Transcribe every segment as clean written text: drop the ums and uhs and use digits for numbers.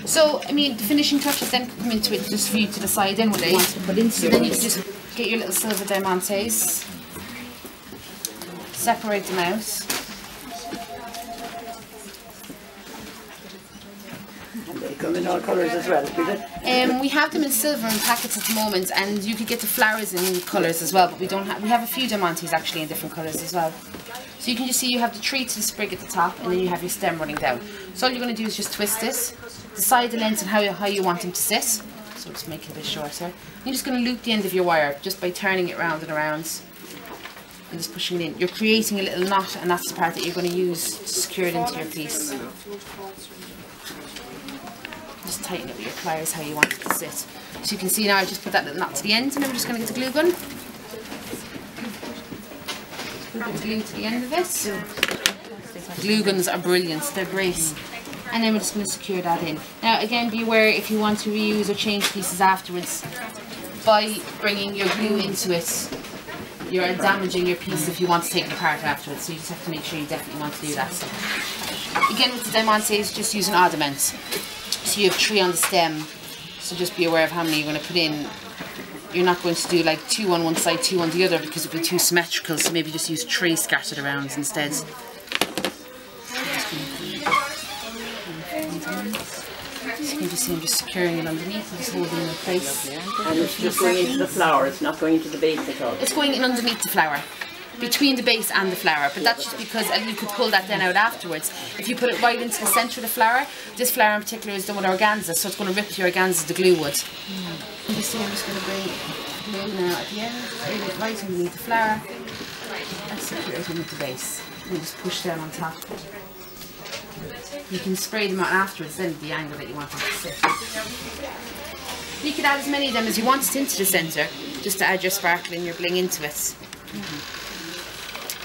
So, I mean, the finishing touches then come into it just for you to decide then what you want to put into. So then you can just get your little silver diamantes, separate them out. And they come in all colours as well, do they? We have them in silver in packets at the moment, and you could get the flowers in colours as well, but we don't have. We have a few diamantes actually in different colours as well. So you can just see you have the tree to the sprig at the top, and then you have your stem running down. So all you're going to do is just twist this, decide the length and how you want them to sit. So just make it a bit shorter. You're just going to loop the end of your wire just by turning it round and around, and just pushing it in. You're creating a little knot, and that's the part that you're going to use to secure it into your piece. Just tighten it with your pliers how you want it to sit. So you can see now I just put that little knot to the end, and then we're just going to get the glue gun. Just put a bit of glue to the end of it. Glue guns are brilliant, they're great. And then we're just going to secure that in. Now again, be aware if you want to reuse or change pieces afterwards, by bringing your glue into it, you're damaging your piece if you want to take it apart afterwards. So you just have to make sure you definitely want to do that. Again with the diamantes, just use an adamant. So you have 3 on the stem, so just be aware of how many you're going to put in. You're not going to do like 2 on one side, 2 on the other, because it will be too symmetrical, so maybe just use 3 scattered around instead. So you can just see I'm just securing it underneath and just holding it in place. And it's just going into the flower, it's not going into the base at all? It's going in underneath the flower, between the base and the flower, but that's just because you could pull that then out afterwards. If you put it right into the centre of the flower, this flower in particular is done with organza, so it's going to rip the organza the glue would. And you see I'm just going to bring glue now at the end, bring it right underneath the flower, and secure it into the base. And just push down on top. You can spray them out afterwards, then the angle that you want them to sit. You could add as many of them as you wanted into the centre, just to add your sparkle and your bling into it.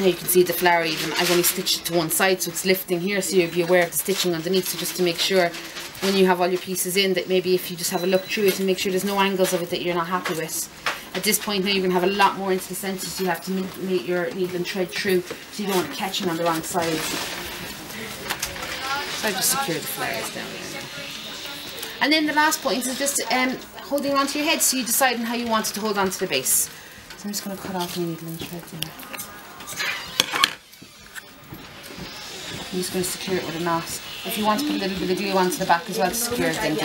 Now you can see the flower even, I've only stitched it to one side, so it's lifting here, so you'll be aware of the stitching underneath. So just to make sure when you have all your pieces in, that maybe if you just have a look through it and make sure there's no angles of it that you're not happy with. At this point now you're going to have a lot more into the centre, so you have to make your needle and thread through, so you don't want it catching on the wrong side. So I just secure the flowers down there. And then the last point is just holding on to your head, so you decide on how you want it to hold on to the base. So I'm just going to cut off my needle and thread there. I'm just going to secure it with a knot. If you want to put a little bit of glue onto the back as well to secure it, then do.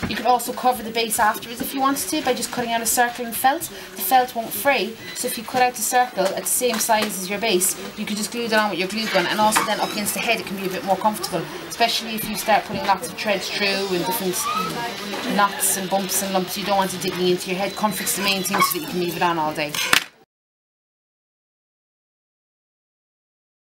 You could also cover the base afterwards if you wanted to by just cutting out a circle in felt. The felt won't fray, so if you cut out the circle at the same size as your base, you could just glue that on with your glue gun, and also then up against the head it can be a bit more comfortable, especially if you start putting lots of threads through and different knots and bumps and lumps. You don't want it digging into your head. Comfort's the main thing, so that you can leave it on all day.